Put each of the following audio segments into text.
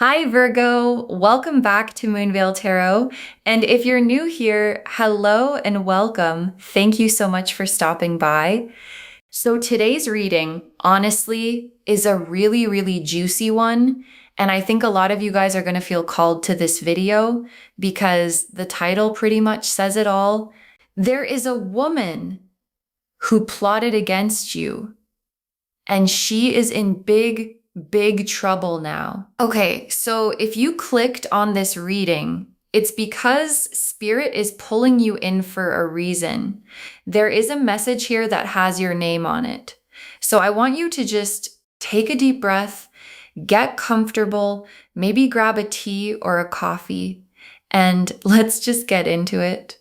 Hi Virgo, welcome back to Moonveil Tarot. And if you're new here, hello and welcome. Thank you so much for stopping by. So today's reading, honestly, is a really juicy one. And I think a lot of you guys are going to feel called to this video because the title pretty much says it all. There is a woman who plotted against you, and she is in big trouble now. Okay, so if you clicked on this reading, it's because Spirit is pulling you in for a reason. There is a message here that has your name on it. So I want you to just take a deep breath, get comfortable, maybe grab a tea or a coffee, and let's just get into it.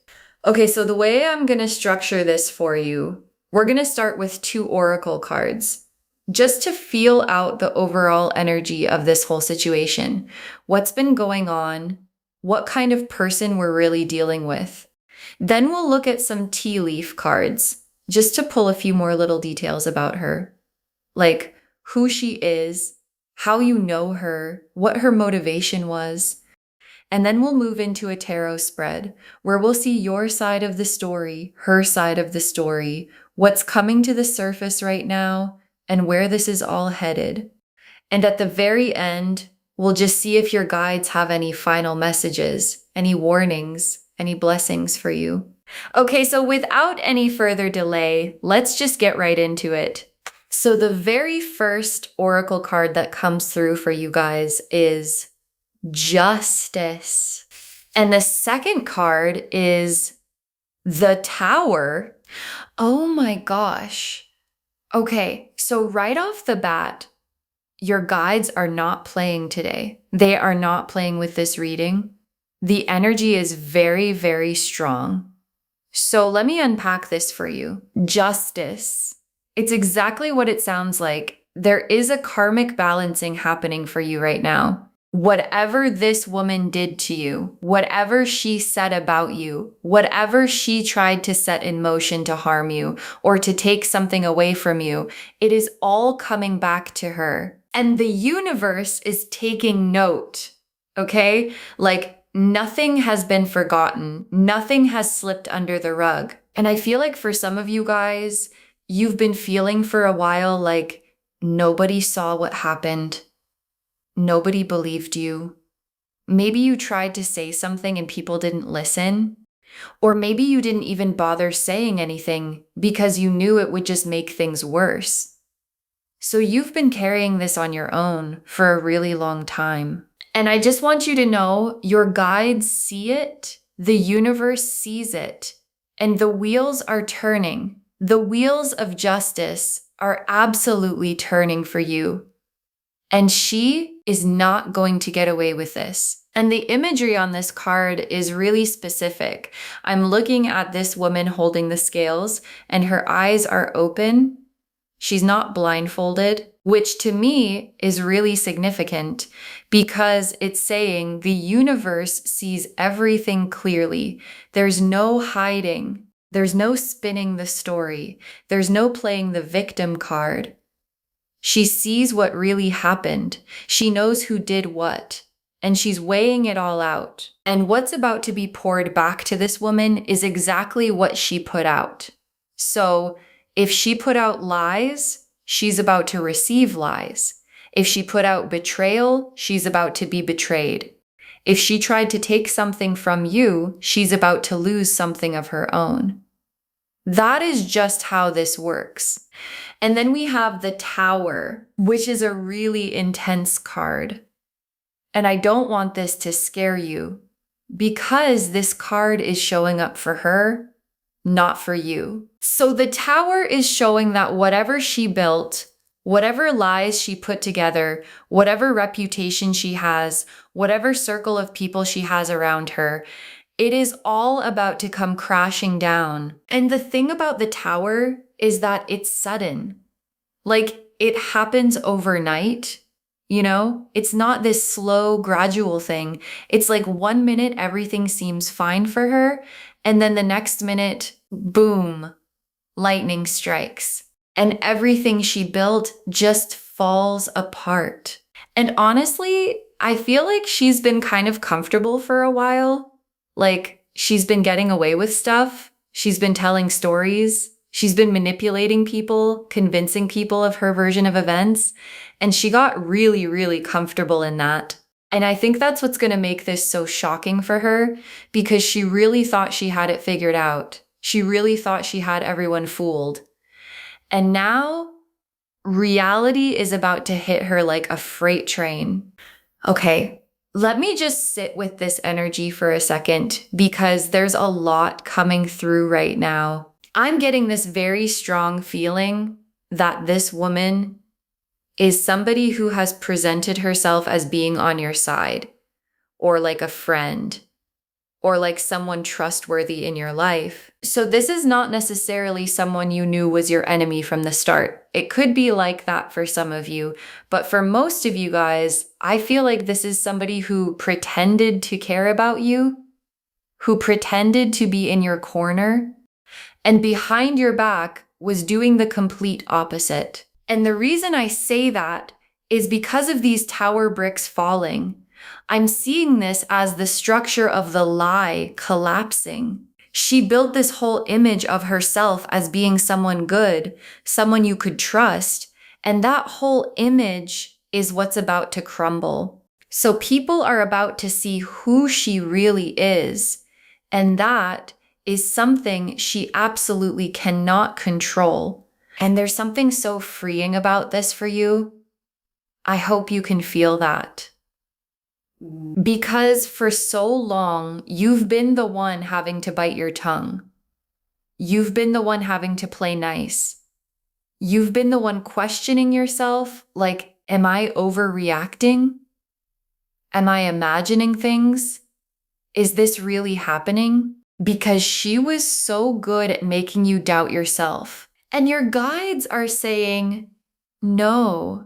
Okay, so the way I'm going to structure this for you, we're going to start with 2 oracle cards, just to feel out the overall energy of this whole situation. What's been going on? What kind of person we're really dealing with? Then we'll look at some tea leaf cards, just to pull a few more little details about her, like who she is, how you know her, what her motivation was. And then we'll move into a tarot spread where we'll see your side of the story, her side of the story, what's coming to the surface right now, and where this is all headed. And at the very end, we'll just see if your guides have any final messages, any warnings, any blessings for you. Okay, so without any further delay, let's just get right into it. So the very first oracle card that comes through for you guys is Justice. And the second card is the Tower. Oh my gosh. Okay, so right off the bat, your guides are not playing today. They are not playing with this reading. The energy is very strong. So let me unpack this for you. Justice. It's exactly what it sounds like. There is a karmic balancing happening for you right now. Whatever this woman did to you, whatever she said about you, whatever she tried to set in motion to harm you or to take something away from you, it is all coming back to her. And the universe is taking note, okay? Like nothing has been forgotten. Nothing has slipped under the rug. And I feel like for some of you guys, you've been feeling for a while like nobody saw what happened. Nobody believed you. Maybe you tried to say something and people didn't listen. Or maybe you didn't even bother saying anything because you knew it would just make things worse. So you've been carrying this on your own for a really long time. And I just want you to know your guides see it, the universe sees it, and the wheels are turning. The wheels of justice are absolutely turning for you. And she is not going to get away with this. And the imagery on this card is really specific. I'm looking at this woman holding the scales and her eyes are open. She's not blindfolded, which to me is really significant because it's saying the universe sees everything clearly. There's no hiding. There's no spinning the story. There's no playing the victim card. She sees what really happened. She knows who did what, and she's weighing it all out. And what's about to be poured back to this woman is exactly what she put out. So if she put out lies, she's about to receive lies. If she put out betrayal, she's about to be betrayed. If she tried to take something from you, she's about to lose something of her own. That is just how this works. And then we have the Tower, which is a really intense card. And I don't want this to scare you because this card is showing up for her, not for you. So the Tower is showing that whatever she built, whatever lies she put together, whatever reputation she has, whatever circle of people she has around her, it is all about to come crashing down. And the thing about the Tower is that it's sudden. Like it happens overnight, you know? It's not this slow, gradual thing. It's like 1 minute everything seems fine for her, and then the next minute, boom, lightning strikes. And everything she built just falls apart. And honestly, I feel like she's been kind of comfortable for a while. Like, she's been getting away with stuff. She's been telling stories. She's been manipulating people, convincing people of her version of events. And she got really, really comfortable in that. And I think that's what's going to make this so shocking for her, because she really thought she had it figured out. She really thought she had everyone fooled. And now reality is about to hit her like a freight train. Okay, let me just sit with this energy for a second, because there's a lot coming through right now. I'm getting this very strong feeling that this woman is somebody who has presented herself as being on your side, or like a friend, or like someone trustworthy in your life. So this is not necessarily someone you knew was your enemy from the start. It could be like that for some of you, but for most of you guys, I feel like this is somebody who pretended to care about you, who pretended to be in your corner, and behind your back was doing the complete opposite. And the reason I say that is because of these tower bricks falling. I'm seeing this as the structure of the lie collapsing. She built this whole image of herself as being someone good, someone you could trust, and that whole image is what's about to crumble. So people are about to see who she really is, and that is something she absolutely cannot control. And there's something so freeing about this for you. I hope you can feel that. Because for so long, you've been the one having to bite your tongue. You've been the one having to play nice. You've been the one questioning yourself, like, am I overreacting? Am I imagining things? Is this really happening? Because she was so good at making you doubt yourself. And your guides are saying, no,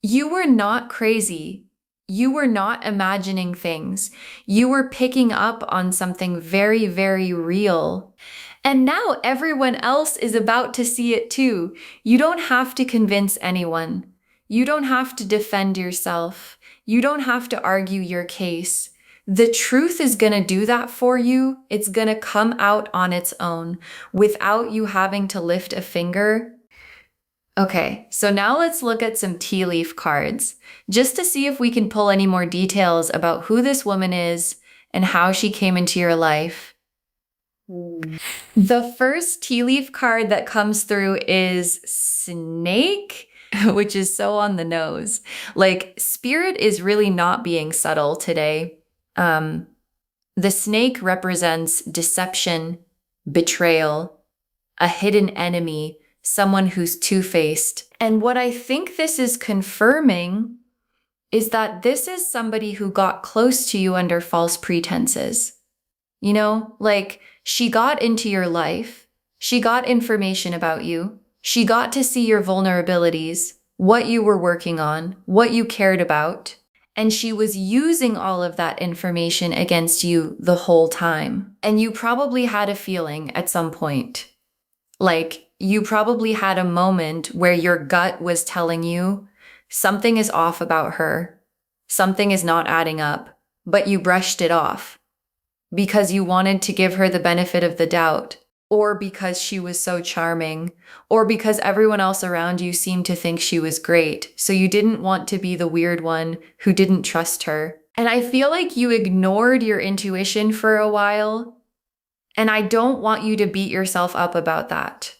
you were not crazy. You were not imagining things. You were picking up on something very, very real. And now everyone else is about to see it too. You don't have to convince anyone. You don't have to defend yourself. You don't have to argue your case. The truth is going to do that for you. It's going to come out on its own without you having to lift a finger. Okay, so now let's look at some tea leaf cards, just to see if we can pull any more details about who this woman is and how she came into your life. The first tea leaf card that comes through is Snake, which is so on the nose. Like, Spirit is really not being subtle today. The snake represents deception, betrayal, a hidden enemy, someone who's two-faced. And what I think this is confirming is that this is somebody who got close to you under false pretenses. You know, like, she got into your life, she got information about you, she got to see your vulnerabilities, what you were working on, what you cared about, and she was using all of that information against you the whole time. And you probably had a feeling at some point. Like, you probably had a moment where your gut was telling you something is off about her, something is not adding up, but you brushed it off because you wanted to give her the benefit of the doubt, or because she was so charming, or because everyone else around you seemed to think she was great, so you didn't want to be the weird one who didn't trust her. And I feel like you ignored your intuition for a while, and I don't want you to beat yourself up about that,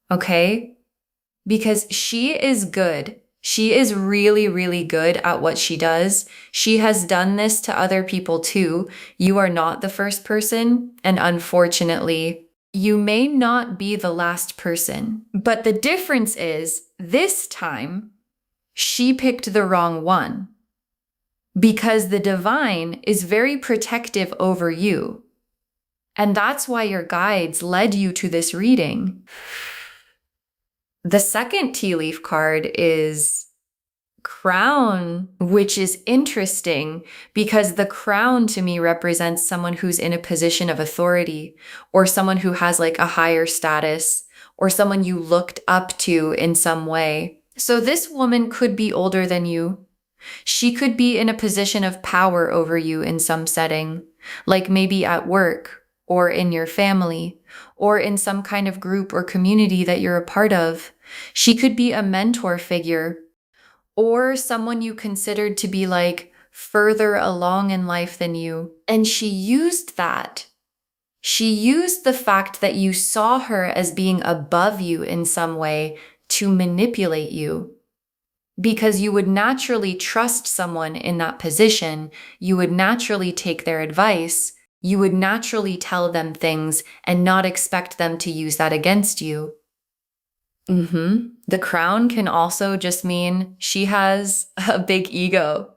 okay? Because she is good. She is really, really good at what she does. She has done this to other people too. You are not the first person, and unfortunately, you may not be the last person. But the difference is, this time, she picked the wrong one. Because the divine is very protective over you. And that's why your guides led you to this reading. The second tea leaf card is Crown, which is interesting because the crown to me represents someone who's in a position of authority, or someone who has like a higher status, or someone you looked up to in some way. So this woman could be older than you. She could be in a position of power over you in some setting, like maybe at work or in your family or in some kind of group or community that you're a part of. She could be a mentor figure or someone you considered to be like further along in life than you. And she used that. She used the fact that you saw her as being above you in some way to manipulate you. Because you would naturally trust someone in that position, you would naturally take their advice, you would naturally tell them things and not expect them to use that against you. The crown can also just mean she has a big ego.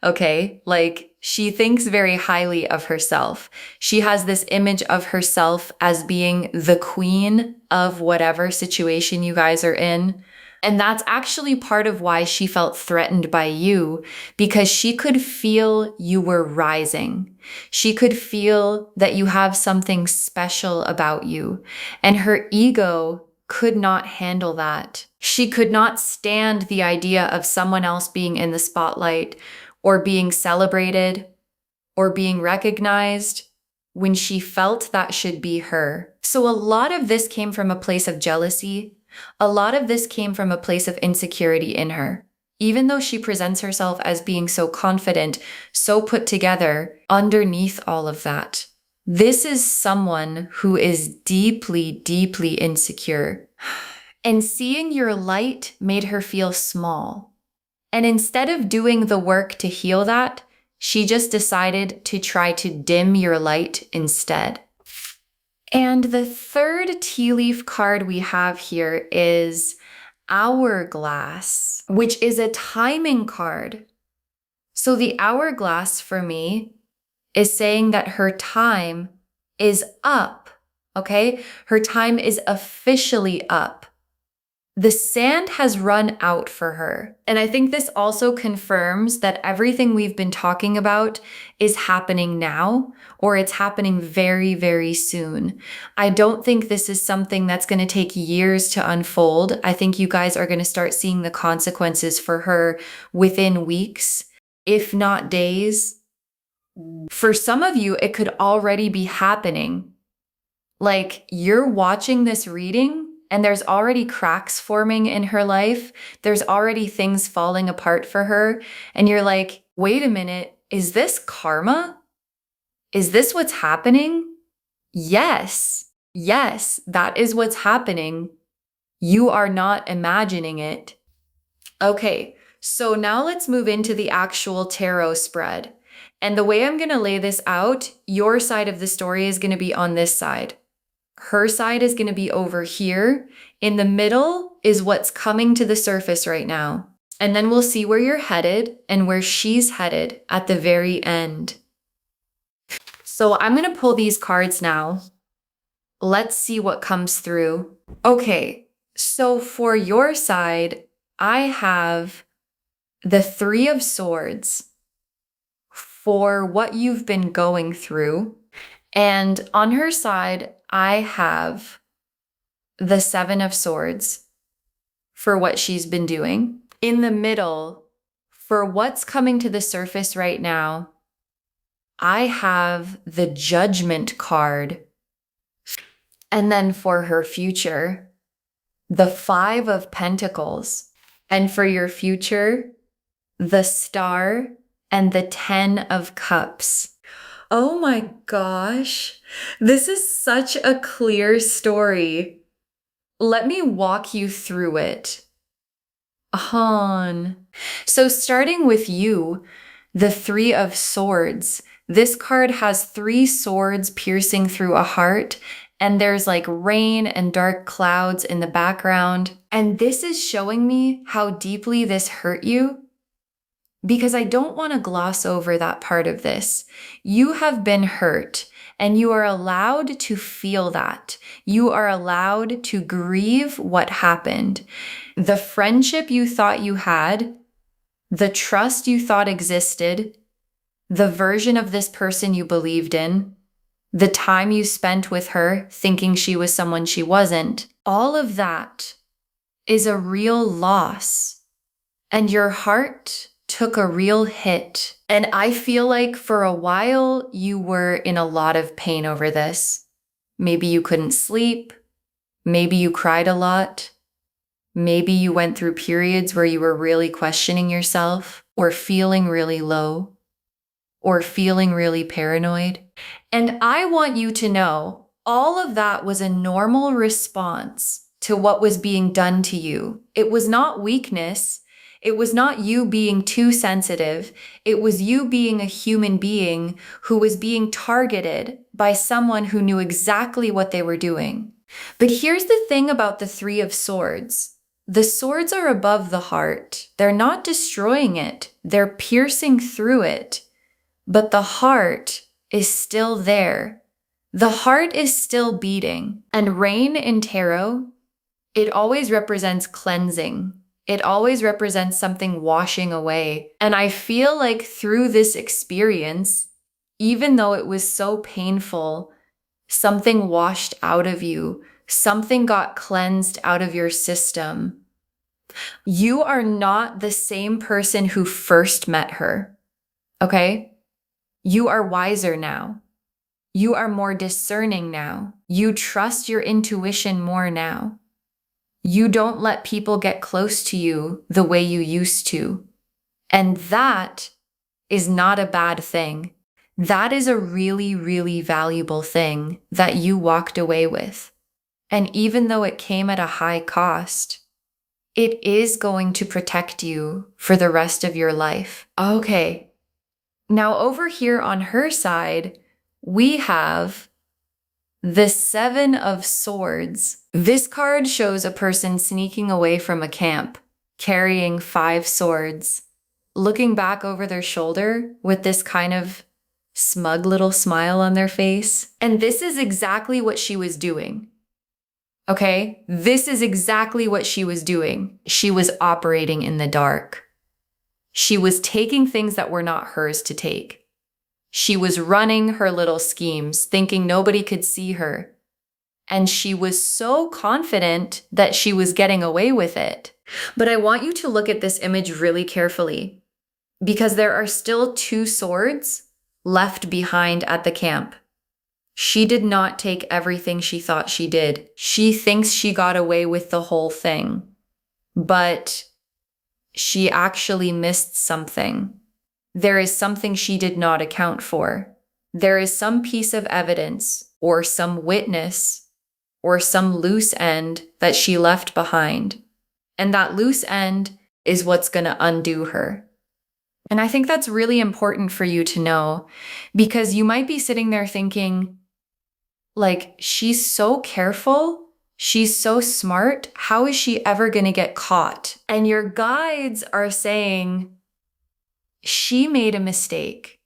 Okay. Like she thinks very highly of herself. She has this image of herself as being the queen of whatever situation you guys are in. And that's actually part of why she felt threatened by you, because she could feel you were rising. She could feel that you have something special about you, and her ego could not handle that. She could not stand the idea of someone else being in the spotlight or being celebrated or being recognized when she felt that should be her. So a lot of this came from a place of jealousy. A lot of this came from a place of insecurity in her. Even though she presents herself as being so confident, so put together, underneath all of that, this is someone who is deeply, deeply insecure. And seeing your light made her feel small. And instead of doing the work to heal that, she just decided to try to dim your light instead. And the third tea leaf card we have here is Hourglass, which is a timing card. So the hourglass for me is saying that her time is up, okay? Her time is officially up. The sand has run out for her. And I think this also confirms that everything we've been talking about is happening now, or it's happening very, very soon. I don't think this is something that's going to take years to unfold. I think you guys are going to start seeing the consequences for her within weeks, if not days. For some of you, it could already be happening. Like you're watching this reading and there's already cracks forming in her life. There's already things falling apart for her. And you're like, wait a minute, is this karma? Is this what's happening? Yes, that is what's happening. You are not imagining it. Okay, so now let's move into the actual tarot spread. And the way I'm going to lay this out, your side of the story is going to be on this side. Her side is going to be over here. In the middle is what's coming to the surface right now. And then we'll see where you're headed and where she's headed at the very end. So I'm going to pull these cards now. Let's see what comes through. Okay, so for your side, I have the Three of Swords for what you've been going through. And on her side, I have the Seven of Swords for what she's been doing. In the middle, for what's coming to the surface right now, I have the Judgment card. And then for her future, the Five of Pentacles. And for your future, the Star and the Ten of Cups. Oh my gosh, this is such a clear story. Let me walk you through it. So starting with you, the Three of Swords. This card has three swords piercing through a heart, and there's like rain and dark clouds in the background. And this is showing me how deeply this hurt you, because I don't want to gloss over that part of this. You have been hurt, and you are allowed to feel that. You are allowed to grieve what happened. The friendship you thought you had, the trust you thought existed, the version of this person you believed in, the time you spent with her thinking she was someone she wasn't, all of that is a real loss. And your heart took a real hit. And I feel like for a while you were in a lot of pain over this. Maybe you couldn't sleep. Maybe you cried a lot. Maybe you went through periods where you were really questioning yourself, or feeling really low, or feeling really paranoid. And I want you to know all of that was a normal response to what was being done to you. It was not weakness. It was not you being too sensitive. It was you being a human being who was being targeted by someone who knew exactly what they were doing. But here's the thing about the Three of Swords. The swords are above the heart. They're not destroying it. They're piercing through it. But the heart is still there. The heart is still beating. And rain in tarot, it always represents cleansing. It always represents something washing away. And I feel like through this experience, even though it was so painful, something washed out of you. Something got cleansed out of your system. You are not the same person who first met her, okay? You are wiser now. You are more discerning now. You trust your intuition more now. You don't let people get close to you the way you used to. And that is not a bad thing. That is a really, really valuable thing that you walked away with. And even though it came at a high cost, it is going to protect you for the rest of your life. Okay. Now over here on her side, we have the Seven of Swords. This card shows a person sneaking away from a camp, carrying 5 swords, looking back over their shoulder with this kind of smug little smile on their face. And this is exactly what she was doing. Okay, this is exactly what she was doing. She was operating in the dark. She was taking things that were not hers to take. She was running her little schemes, thinking nobody could see her. And she was so confident that she was getting away with it. But I want you to look at this image really carefully, because there are still 2 swords left behind at the camp. She did not take everything she thought she did. She thinks she got away with the whole thing, but she actually missed something. There is something she did not account for. There is some piece of evidence or some witness or some loose end that she left behind. And that loose end is what's going to undo her. And I think that's really important for you to know, because you might be sitting there thinking, like, she's so careful, she's so smart, how is she ever going to get caught? And your guides are saying, she made a mistake.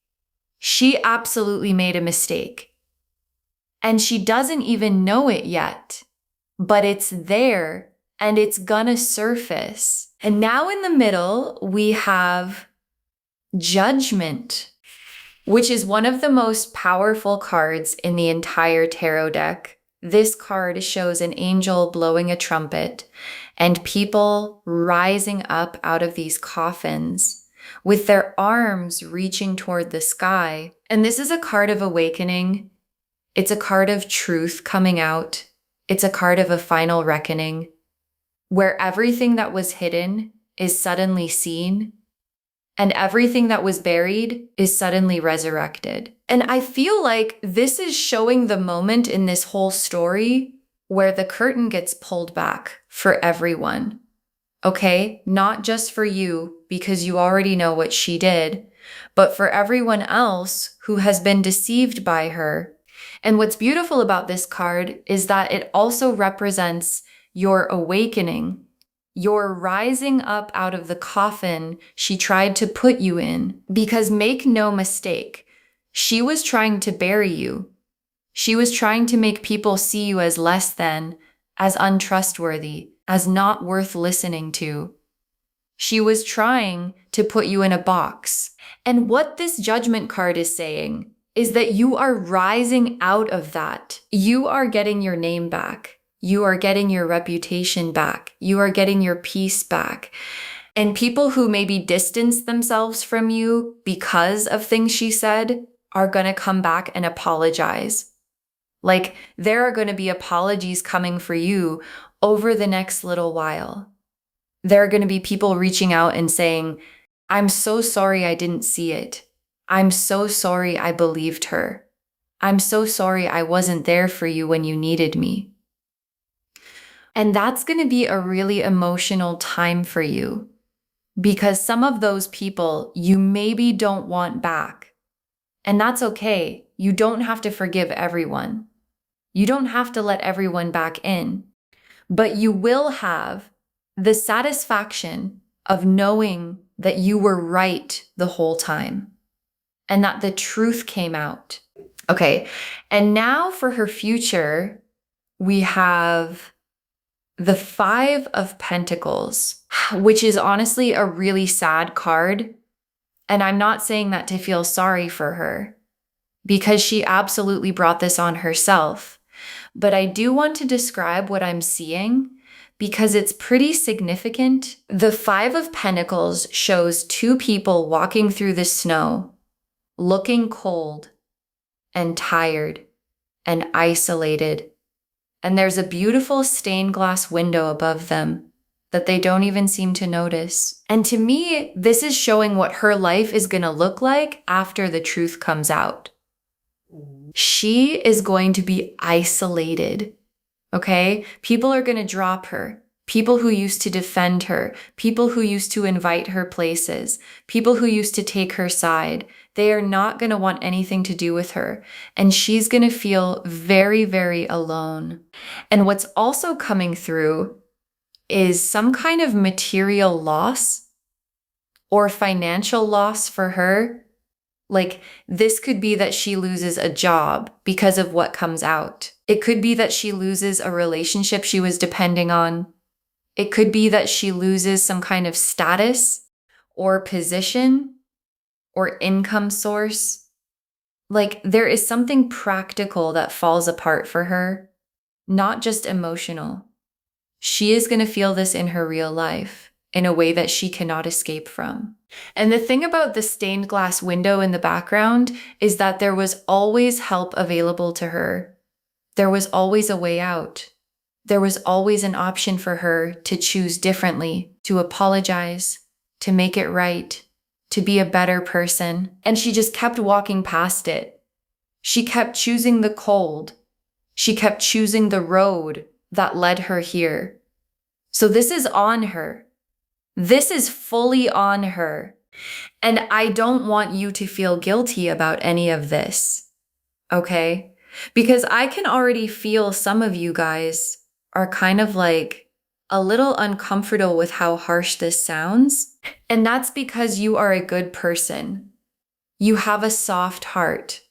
She absolutely made a mistake. And she doesn't even know it yet, but it's there and it's gonna surface. And now in the middle, we have Judgment, which is one of the most powerful cards in the entire tarot deck. This card shows an angel blowing a trumpet and people rising up out of these coffins with their arms reaching toward the sky. And this is a card of awakening. It's a card of truth coming out. It's a card of a final reckoning, where everything that was hidden is suddenly seen, and everything that was buried is suddenly resurrected. And I feel like this is showing the moment in this whole story where the curtain gets pulled back for everyone. Okay? Not just for you, because you already know what she did, but for everyone else who has been deceived by her. And what's beautiful about this card is that it also represents your awakening, your rising up out of the coffin she tried to put you in. Because make no mistake, she was trying to bury you. She was trying to make people see you as less than, as untrustworthy, as not worth listening to. She was trying to put you in a box. And what this Judgment card is saying is that you are rising out of that. You are getting your name back. You are getting your reputation back. You are getting your peace back. And people who maybe distance themselves from you because of things she said are going to come back and apologize. Like, there are going to be apologies coming for you over the next little while. There are going to be people reaching out and saying, I'm so sorry I didn't see it. I'm so sorry I believed her. I'm so sorry I wasn't there for you when you needed me. And that's going to be a really emotional time for you, because some of those people you maybe don't want back. And that's okay. You don't have to forgive everyone. You don't have to let everyone back in. But you will have the satisfaction of knowing that you were right the whole time and that the truth came out. Okay, and now for her future, we have the Five of Pentacles, which is honestly a really sad card. And I'm not saying that to feel sorry for her, because she absolutely brought this on herself. But I do want to describe what I'm seeing because it's pretty significant. The Five of Pentacles shows two people walking through the snow, looking cold and tired and isolated. And there's a beautiful stained glass window above them that they don't even seem to notice. And to me, this is showing what her life is going to look like after the truth comes out. She is going to be isolated, okay? People are going to drop her. People who used to defend her, people who used to invite her places, people who used to take her side, they are not going to want anything to do with her. And she's going to feel very, very alone. And what's also coming through is some kind of material loss or financial loss for her. Like, this could be that she loses a job because of what comes out. It could be that she loses a relationship she was depending on. It could be that she loses some kind of status or position or income source. Like, there is something practical that falls apart for her, not just emotional. She is going to feel this in her real life in a way that she cannot escape from. And the thing about the stained glass window in the background is that there was always help available to her. There was always a way out. There was always an option for her to choose differently, to apologize, to make it right, to be a better person. And she just kept walking past it. She kept choosing the cold. She kept choosing the road that led her here. So this is on her. This is fully on her. And I don't want you to feel guilty about any of this, okay? Because I can already feel some of you guys are kind of like a little uncomfortable with how harsh this sounds. And that's because you are a good person. You have a soft heart.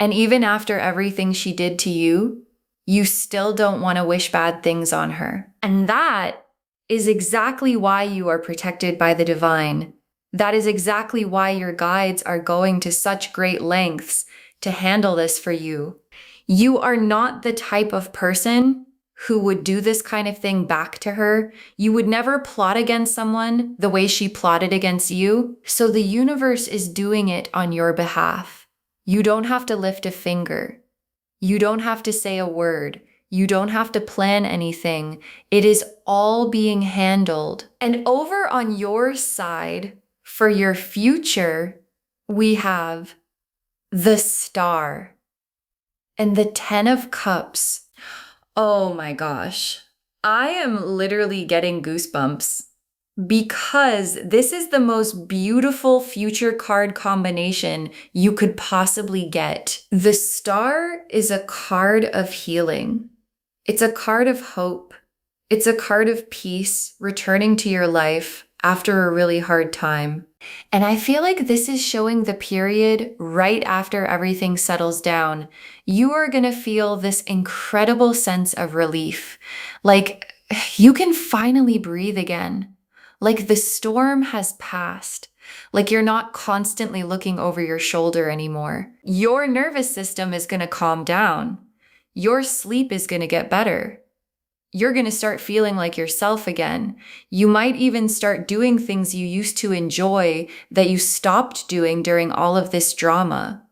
And even after everything she did to you, you still don't want to wish bad things on her. And that is exactly why you are protected by the divine. That is exactly why your guides are going to such great lengths to handle this for you. You are not the type of person who would do this kind of thing back to her. You would never plot against someone the way she plotted against you. So the universe is doing it on your behalf. You don't have to lift a finger. You don't have to say a word. You don't have to plan anything. It is all being handled. And over on your side, for your future, we have the Star and the Ten of Cups. Oh my gosh. I am literally getting goosebumps because this is the most beautiful future card combination you could possibly get. The Star is a card of healing. It's a card of hope. It's a card of peace, returning to your life after a really hard time. And I feel like this is showing the period right after everything settles down. You are going to feel this incredible sense of relief. Like, you can finally breathe again. Like the storm has passed. Like you're not constantly looking over your shoulder anymore. Your nervous system is going to calm down. Your sleep is going to get better. you're going to start feeling like yourself again. You might even start doing things you used to enjoy that you stopped doing during all of this drama,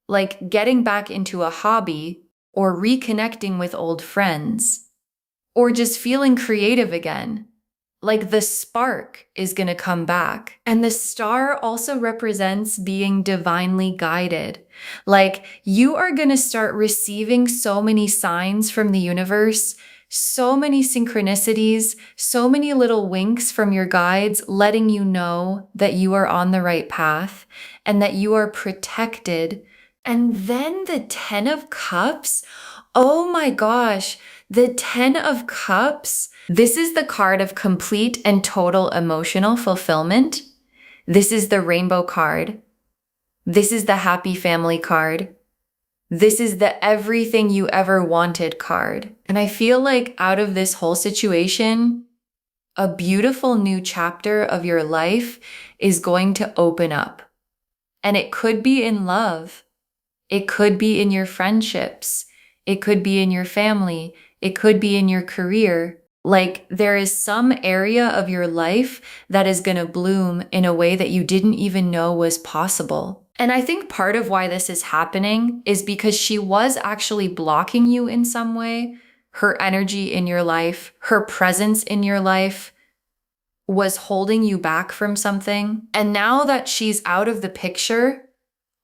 like getting back into a hobby or reconnecting with old friends, or just feeling creative again. Like the spark is going to come back. And the star also represents being divinely guided. Like you are going to start receiving so many signs from the universe, so many synchronicities, so many little winks from your guides, letting you know that you are on the right path and that you are protected. And then the 10 of Cups. Oh my gosh. The 10 of Cups, this is the card of complete and total emotional fulfillment. This is the rainbow card. This is the happy family card. This is the everything you ever wanted card. And I feel like out of this whole situation, a beautiful new chapter of your life is going to open up. And it could be in love. It could be in your friendships. It could be in your family. It could be in your career. Like there is some area of your life that is going to bloom in a way that you didn't even know was possible. And I think part of why this is happening is because she was actually blocking you in some way. Her energy in your life, her presence in your life was holding you back from something. And now that she's out of the picture,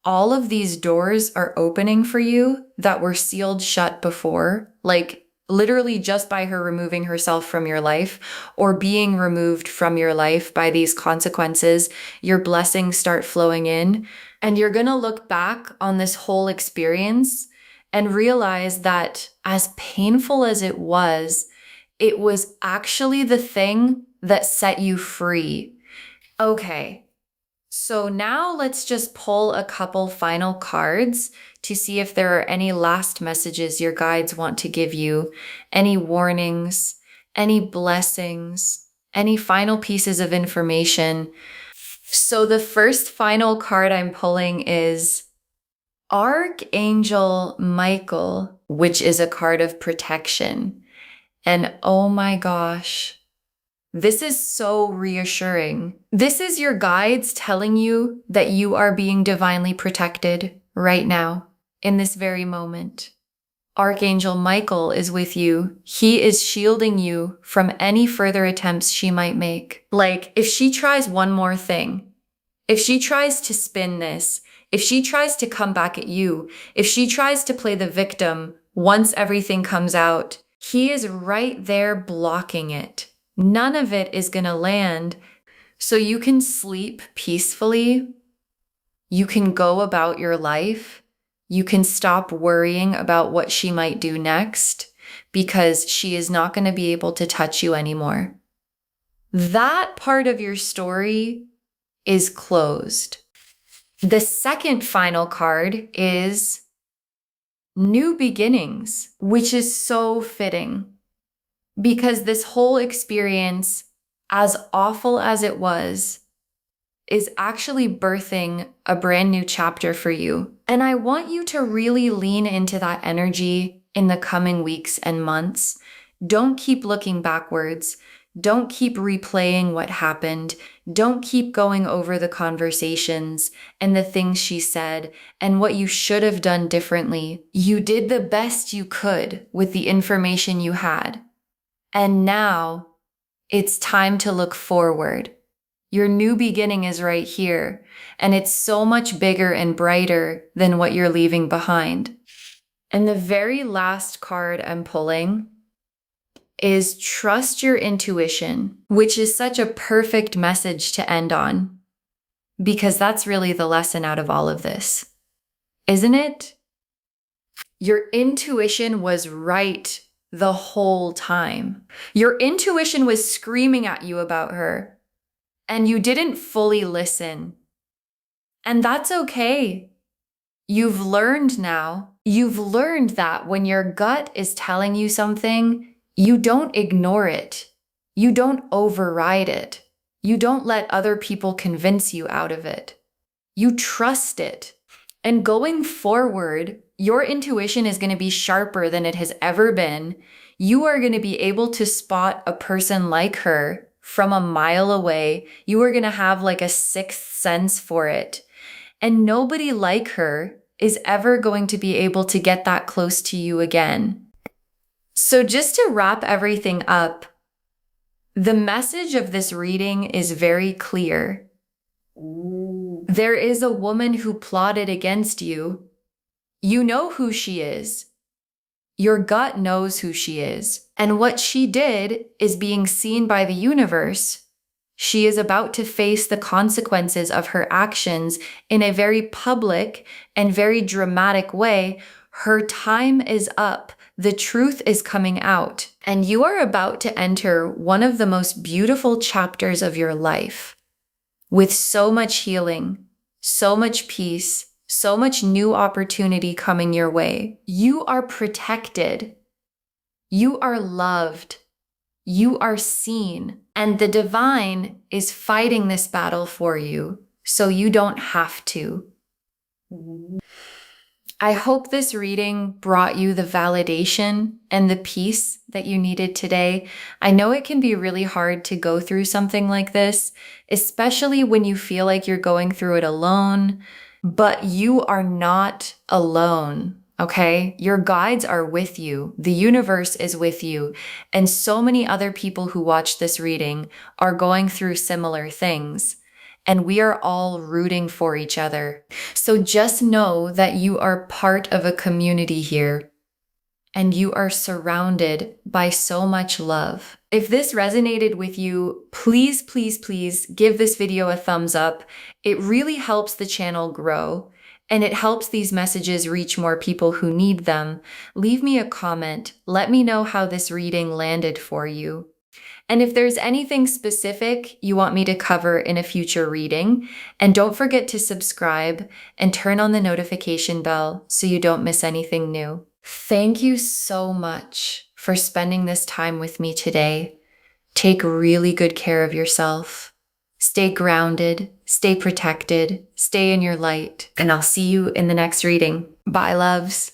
all of these doors are opening for you that were sealed shut before, like literally just by her removing herself from your life or being removed from your life by these consequences. Your blessings start flowing in, and you're going to look back on this whole experience and realize that as painful as it was actually the thing that set you free. Okay. So now let's just pull a couple final cards to see if there are any last messages your guides want to give you, any warnings, any blessings, any final pieces of information. So the first final card I'm pulling is Archangel Michael, which is a card of protection. And oh my gosh, this is so reassuring. This is your guides telling you that you are being divinely protected right now, in this very moment. Archangel Michael is with you. He is shielding you from any further attempts she might make. Like, if she tries one more thing, if she tries to spin this, if she tries to come back at you, if she tries to play the victim once everything comes out, he is right there blocking it. None of it is going to land, so you can sleep peacefully. You can go about your life. You can stop worrying about what she might do next because she is not going to be able to touch you anymore. That part of your story is closed. The second final card is New Beginnings, which is so fitting. Because this whole experience, as awful as it was, is actually birthing a brand new chapter for you. And I want you to really lean into that energy in the coming weeks and months. Don't keep looking backwards. Don't keep replaying what happened. Don't keep going over the conversations and the things she said and what you should have done differently. You did the best you could with the information you had. And now it's time to look forward. Your new beginning is right here, and it's so much bigger and brighter than what you're leaving behind. And the very last card I'm pulling is Trust Your Intuition, which is such a perfect message to end on, because that's really the lesson out of all of this, isn't it? Your intuition was right the whole time. Your intuition was screaming at you about her, and you didn't fully listen. And that's okay. You've learned now. You've learned that when your gut is telling you something, you don't ignore it. You don't override it. You don't let other people convince you out of it. You trust it. And going forward, your intuition is going to be sharper than it has ever been. You are going to be able to spot a person like her from a mile away. You are going to have like a sixth sense for it. And nobody like her is ever going to be able to get that close to you again. So just to wrap everything up, the message of this reading is very clear. There is a woman who plotted against you. You know who she is. Your gut knows who she is. And what she did is being seen by the universe. She is about to face the consequences of her actions in a very public and very dramatic way. Her time is up. The truth is coming out. And you are about to enter one of the most beautiful chapters of your life with so much healing, so much peace, so much new opportunity coming your way. You are protected. You are loved. You are seen. And the divine is fighting this battle for you, so you don't have to. I hope this reading brought you the validation and the peace that you needed today. I know it can be really hard to go through something like this, especially when you feel like you're going through it alone, but you are not alone. Okay? Your guides are with you. The universe is with you. And so many other people who watch this reading are going through similar things. And we are all rooting for each other. So just know that you are part of a community here. And you are surrounded by so much love. If this resonated with you, please, please, please give this video a thumbs up. It really helps the channel grow. And it helps these messages reach more people who need them. Leave me a comment. Let me know how this reading landed for you. And if there's anything specific you want me to cover in a future reading, and don't forget to subscribe and turn on the notification bell so you don't miss anything new. Thank you so much for spending this time with me today. Take really good care of yourself. Stay grounded, stay protected, stay in your light, and I'll see you in the next reading. Bye, loves.